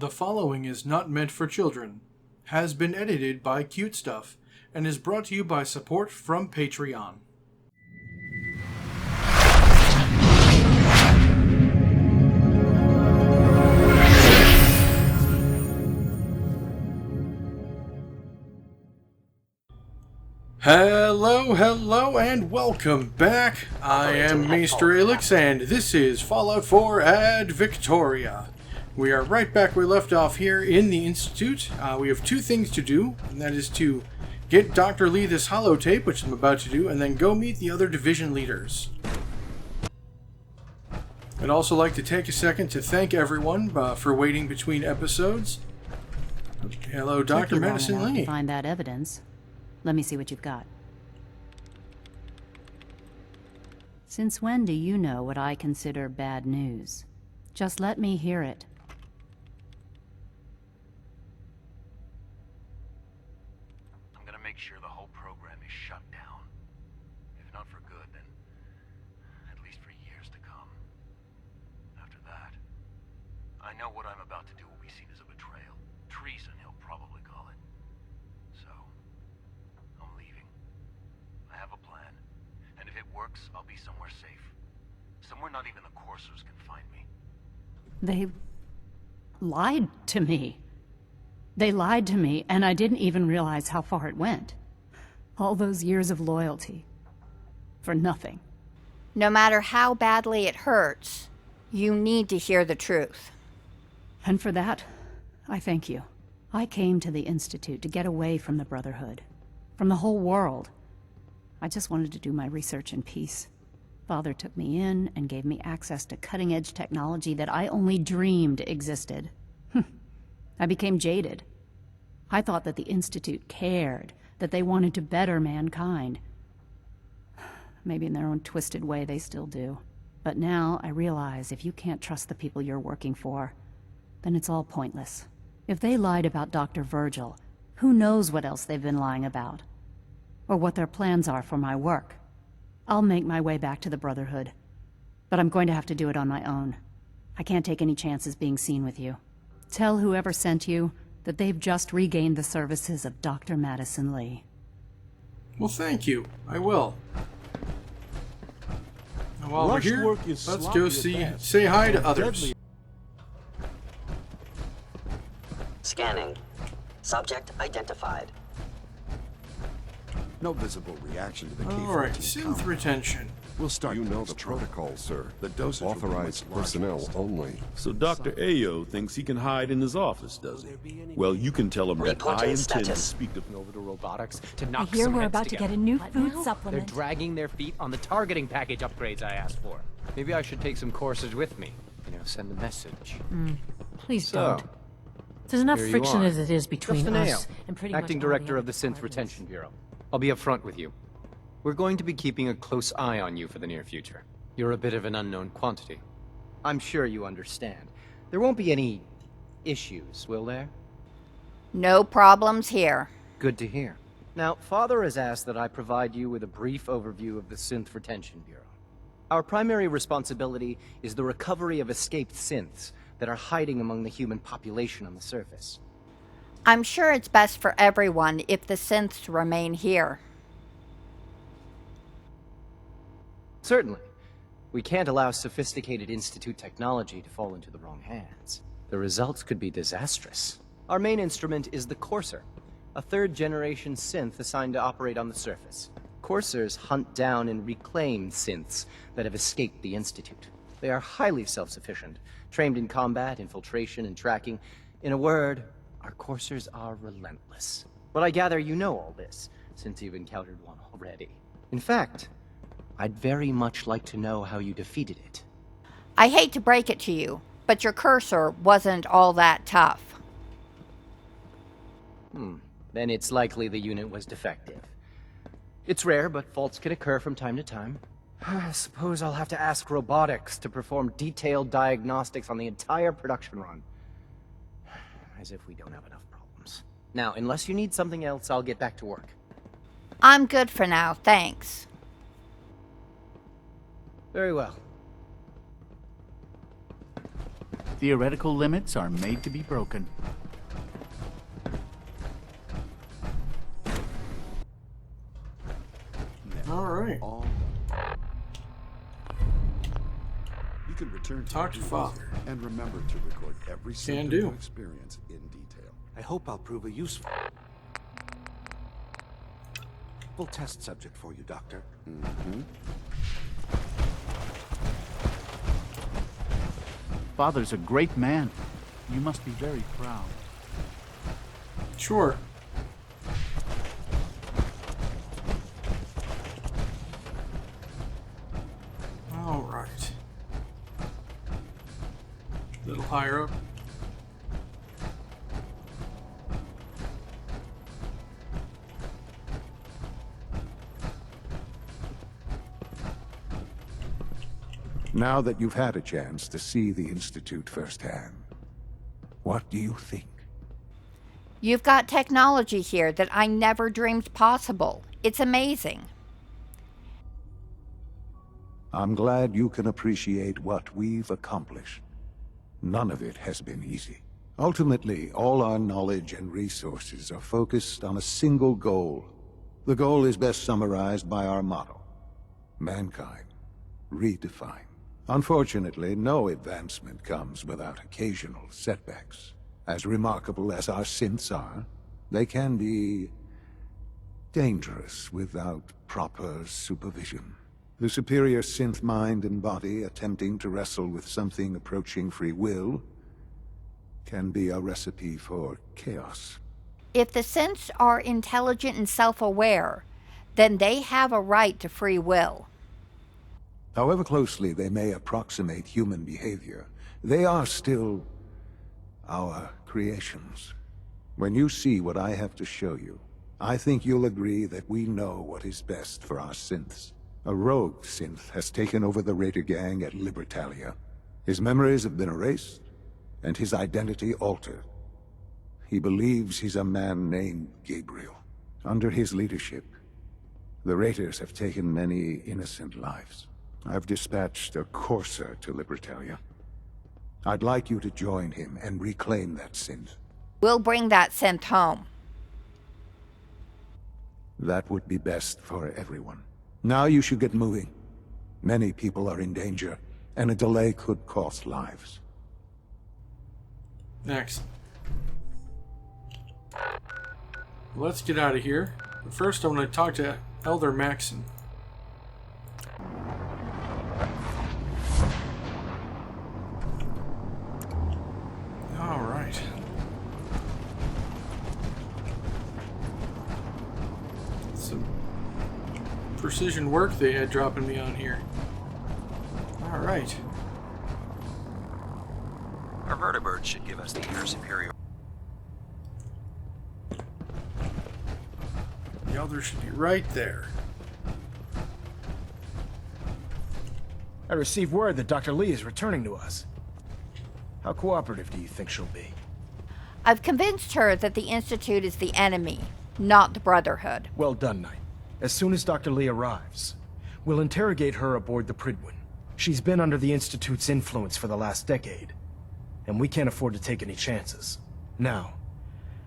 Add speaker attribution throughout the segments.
Speaker 1: The following is not meant for children, has been edited by Cute Stuff, and is brought to you by support from Patreon. Hello, and welcome back. I am Maester Aelix, and this is Fallout 4 Ad Victoria. We are right back where we left off here in the Institute. We have two things to do, and that is to get Dr. Lee this holotape, which I'm about to do, and then go meet the other division leaders. I'd also like to take a second to thank everyone for waiting between episodes. Hello, Dr. Madison Lee.
Speaker 2: Find that evidence. Let me see what you've got. Since when do you know what I consider bad news? Just let me hear it.
Speaker 3: I'm gonna make sure the whole program is shut down. If not for good, then at least for years to come. After that, I know what I'm about to do will be seen as a betrayal. Treason, he'll probably call it. So, I'm leaving. I have a plan. And if it works, I'll be somewhere safe. Somewhere not even the coursers can find me.
Speaker 2: They lied to me. They lied to me, and I didn't even realize how far it went. All those years of loyalty. For nothing.
Speaker 4: No matter how badly it hurts, you need to hear the truth.
Speaker 2: And for that, I thank you. I came to the Institute to get away from the Brotherhood. From the whole world. I just wanted to do my research in peace. Father took me in and gave me access to cutting-edge technology that I only dreamed existed. I became jaded. I thought that the Institute cared, that they wanted to better mankind. Maybe in their own twisted way they still do. But now I realize if you can't trust the people you're working for, then it's all pointless. If they lied about Dr. Virgil, who knows what else they've been lying about? Or what their plans are for my work. I'll make my way back to the Brotherhood. But I'm going to have to do it on my own. I can't take any chances being seen with you. Tell whoever sent you that they've just regained the services of Dr. Madison Lee.
Speaker 1: Well, thank you. I will. Now, while we're here, let's go say hi to others.
Speaker 5: Scanning. Subject identified.
Speaker 6: No visible reaction to the K-14
Speaker 1: Alright, synth retention.
Speaker 6: We'll start.
Speaker 7: You know the protocol, sir.
Speaker 6: The dosage will be
Speaker 7: Authorized
Speaker 6: much
Speaker 7: personnel
Speaker 6: larger.
Speaker 7: only.
Speaker 8: So Dr. Ayo thinks he can hide in his office, does he? Well, you can tell him that
Speaker 5: Reporting
Speaker 8: I intend to
Speaker 5: status.
Speaker 8: speak to...
Speaker 9: Over to robotics to
Speaker 10: I
Speaker 9: knock
Speaker 10: hear
Speaker 9: some
Speaker 10: we're
Speaker 9: heads
Speaker 10: about to
Speaker 9: together.
Speaker 10: get a new
Speaker 2: What
Speaker 10: food
Speaker 2: now?
Speaker 10: supplement.
Speaker 9: They're dragging their feet on the targeting package upgrades I asked for. Maybe I should take some courses with me. Send a message.
Speaker 10: Please
Speaker 9: So,
Speaker 10: don't. There's enough
Speaker 9: here you
Speaker 10: friction
Speaker 9: are.
Speaker 10: as it is between
Speaker 9: Justin
Speaker 10: us
Speaker 9: Ayo,
Speaker 10: and pretty
Speaker 9: Acting
Speaker 10: much all
Speaker 9: Director
Speaker 10: the
Speaker 9: of the
Speaker 10: other
Speaker 9: Synth
Speaker 10: departments.
Speaker 9: Retention Bureau. I'll be upfront with you. We're going to be keeping a close eye on you for the near future. You're a bit of an unknown quantity. I'm sure you understand. There won't be any issues, will there?
Speaker 4: No problems here.
Speaker 9: Good to hear. Now, Father has asked that I provide you with a brief overview of the Synth Retention Bureau. Our primary responsibility is the recovery of escaped synths that are hiding among the human population on the surface.
Speaker 4: I'm sure it's best for everyone if the synths remain here.
Speaker 9: Certainly. We can't allow sophisticated Institute technology to fall into the wrong hands. The results could be disastrous. Our main instrument is the Courser, a third-generation synth assigned to operate on the surface. Coursers hunt down and reclaim synths that have escaped the Institute. They are highly self-sufficient, trained in combat, infiltration, and tracking. In a word, our Coursers are relentless. But I gather you know all this, since you've encountered one already. In fact, I'd very much like to know how you defeated it.
Speaker 4: I hate to break it to you, but your cursor wasn't all that tough.
Speaker 9: Then it's likely the unit was defective. It's rare, but faults can occur from time to time. I suppose I'll have to ask robotics to perform detailed diagnostics on the entire production run. As if we don't have enough problems. Now, unless you need something else, I'll get back to work.
Speaker 4: I'm good for now, thanks.
Speaker 9: Very well.
Speaker 7: Theoretical limits are made to be broken.
Speaker 1: All right.
Speaker 6: You can return to
Speaker 1: Talk to
Speaker 6: your
Speaker 1: Father.
Speaker 6: user and remember to record every
Speaker 1: Can
Speaker 6: symptom
Speaker 1: do.
Speaker 6: you experience in detail.
Speaker 11: I hope I'll prove a useful test subject for you, Doctor.
Speaker 7: Father's a great man. You must be very proud.
Speaker 1: Sure. All right. A little higher up.
Speaker 11: Now that you've had a chance to see the Institute firsthand, what do you think?
Speaker 4: You've got technology here that I never dreamed possible. It's amazing.
Speaker 11: I'm glad you can appreciate what we've accomplished. None of it has been easy. Ultimately, all our knowledge and resources are focused on a single goal. The goal is best summarized by our motto: mankind, redefined. Unfortunately, no advancement comes without occasional setbacks. As remarkable as our synths are, they can be dangerous without proper supervision. The superior synth mind and body attempting to wrestle with something approaching free will can be a recipe for chaos.
Speaker 4: If the synths are intelligent and self-aware, then they have a right to free will.
Speaker 11: However closely they may approximate human behavior, they are still our creations. When you see what I have to show you, I think you'll agree that we know what is best for our synths. A rogue synth has taken over the Raider gang at Libertalia. His memories have been erased, and his identity altered. He believes he's a man named Gabriel. Under his leadership, the Raiders have taken many innocent lives. I've dispatched a courser to Libertalia. I'd like you to join him and reclaim that synth.
Speaker 4: We'll bring that synth home.
Speaker 11: That would be best for everyone. Now you should get moving. Many people are in danger, and a delay could cost lives.
Speaker 1: Next. Let's get out of here. But first, I want to talk to Elder Maxon. All right. Some precision work they had dropping me on here. All right.
Speaker 3: Our vertibird should give us the air superior.
Speaker 1: The Elder should be right there.
Speaker 12: I received word that Dr. Lee is returning to us. How cooperative do you think she'll be?
Speaker 4: I've convinced her that the Institute is the enemy, not the Brotherhood.
Speaker 12: Well done, Knight. As soon as Dr. Lee arrives, we'll interrogate her aboard the Pridwin. She's been under the Institute's influence for the last decade, and we can't afford to take any chances. Now,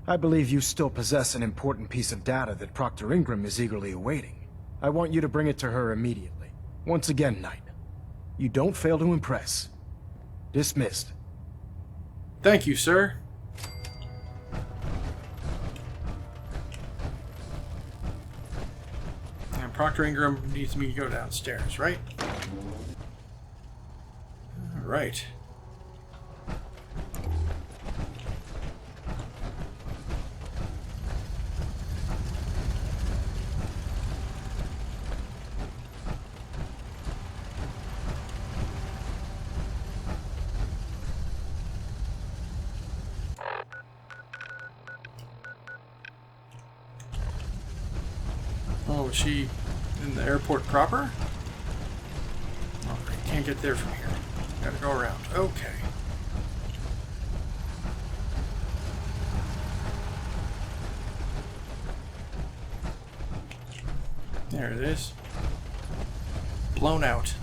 Speaker 12: I believe you still possess an important piece of data that Proctor Ingram is eagerly awaiting. I want you to bring it to her immediately. Once again, Knight, you don't fail to impress. Dismissed.
Speaker 1: Thank you, sir. And Proctor Ingram needs me to go downstairs, right? All right. Oh, is she in the airport proper? Oh, I can't get there from here. Gotta go around. Okay. There it is. Blown out.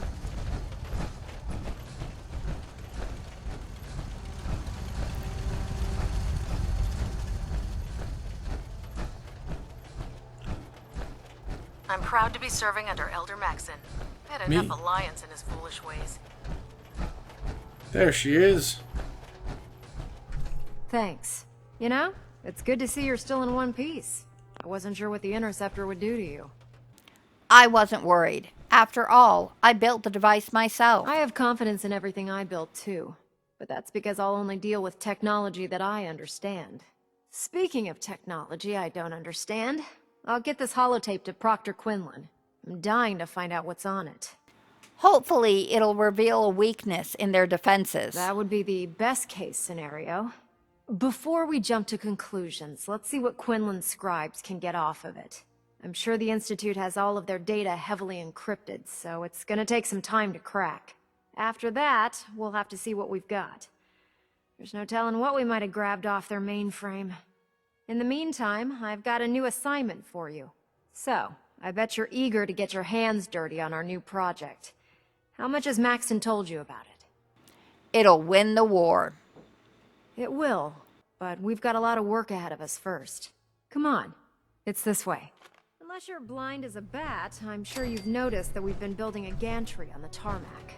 Speaker 10: I'm proud to be serving under Elder Maxon. Had enough alliance in his foolish ways.
Speaker 1: There she is.
Speaker 13: Thanks. You know, it's good to see you're still in one piece. I wasn't sure what the Interceptor would do to you.
Speaker 4: I wasn't worried. After all, I built the device myself.
Speaker 13: I have confidence in everything I built too. But that's because I'll only deal with technology that I understand. Speaking of technology I don't understand, I'll get this holotape to Proctor Quinlan. I'm dying to find out what's on it.
Speaker 4: Hopefully, it'll reveal a weakness in their defenses.
Speaker 13: That would be the best case scenario. Before we jump to conclusions, let's see what Quinlan's scribes can get off of it. I'm sure the Institute has all of their data heavily encrypted, so it's gonna take some time to crack. After that, we'll have to see what we've got. There's no telling what we might have grabbed off their mainframe. In the meantime, I've got a new assignment for you. So, I bet you're eager to get your hands dirty on our new project. How much has Maxon told you about it?
Speaker 4: It'll win the war.
Speaker 13: It will, but we've got a lot of work ahead of us first. Come on, it's this way. Unless you're blind as a bat, I'm sure you've noticed that we've been building a gantry on the tarmac.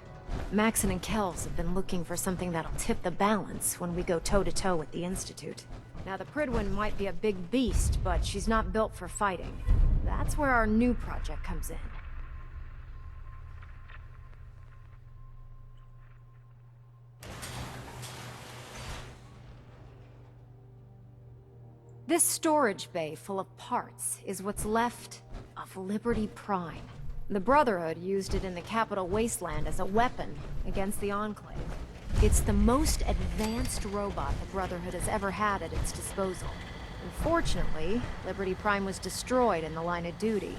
Speaker 13: Maxon and Kells have been looking for something that'll tip the balance when we go toe-to-toe with the Institute. Now, the Pridwin might be a big beast, but she's not built for fighting. That's where our new project comes in. This storage bay full of parts is what's left of Liberty Prime. The Brotherhood used it in the capital wasteland as a weapon against the Enclave. It's the most advanced robot the Brotherhood has ever had at its disposal. Unfortunately, Liberty Prime was destroyed in the line of duty.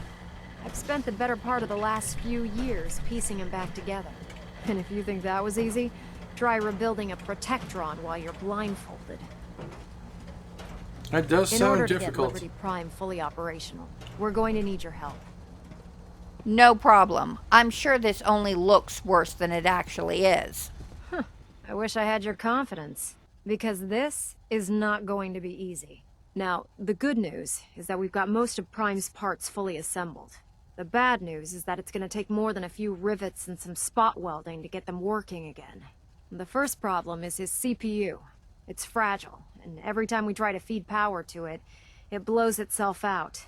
Speaker 13: I've spent the better part of the last few years piecing him back together. And if you think that was easy, try rebuilding a Protectron while you're blindfolded.
Speaker 1: That does sound
Speaker 13: In order to
Speaker 1: difficult.
Speaker 13: get Liberty Prime fully operational, we're going to need your help.
Speaker 4: No problem. I'm sure this only looks worse than it actually is.
Speaker 13: I wish I had your confidence, because this is not going to be easy. Now, the good news is that we've got most of Prime's parts fully assembled. The bad news is that it's going to take more than a few rivets and some spot welding to get them working again. The first problem is his CPU. It's fragile, and every time we try to feed power to it, it blows itself out.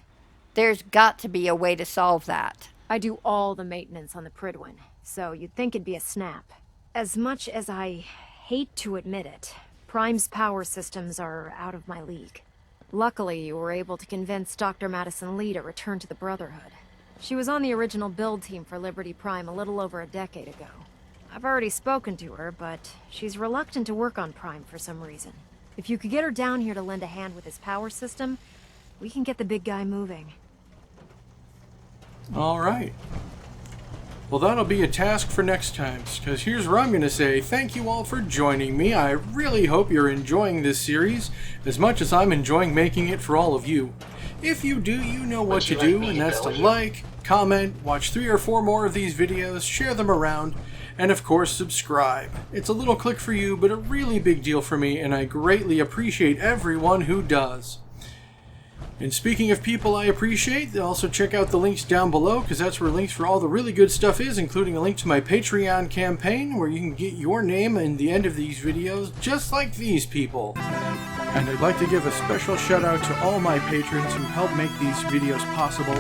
Speaker 4: There's got to be a way to solve that.
Speaker 13: I do all the maintenance on the Pridwin, so you'd think it'd be a snap. As much as I hate to admit it, Prime's power systems are out of my league. Luckily, you were able to convince Dr. Madison Lee to return to the Brotherhood. She was on the original build team for Liberty Prime a little over a decade ago. I've already spoken to her, but she's reluctant to work on Prime for some reason. If you could get her down here to lend a hand with his power system, we can get the big guy moving.
Speaker 1: Alright. Well, that'll be a task for next time, because here's where I'm going to say thank you all for joining me. I really hope you're enjoying this series as much as I'm enjoying making it for all of you. If you do, you know what to do, and that's to like, comment, watch 3 or 4 more of these videos, share them around, and of course subscribe. It's a little click for you, but a really big deal for me, and I greatly appreciate everyone who does. And speaking of people I appreciate, also check out the links down below, because that's where links for all the really good stuff is, including a link to my Patreon campaign, where you can get your name in the end of these videos, just like these people. And I'd like to give a special shout out to all my patrons who help make these videos possible.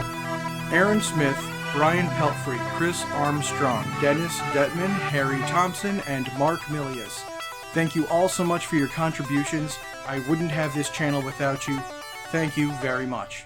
Speaker 1: Aaron Smith, Brian Pelfrey, Chris Armstrong, Dennis Detman, Harry Thompson, and Mark Milius. Thank you all so much for your contributions. I wouldn't have this channel without you. Thank you very much.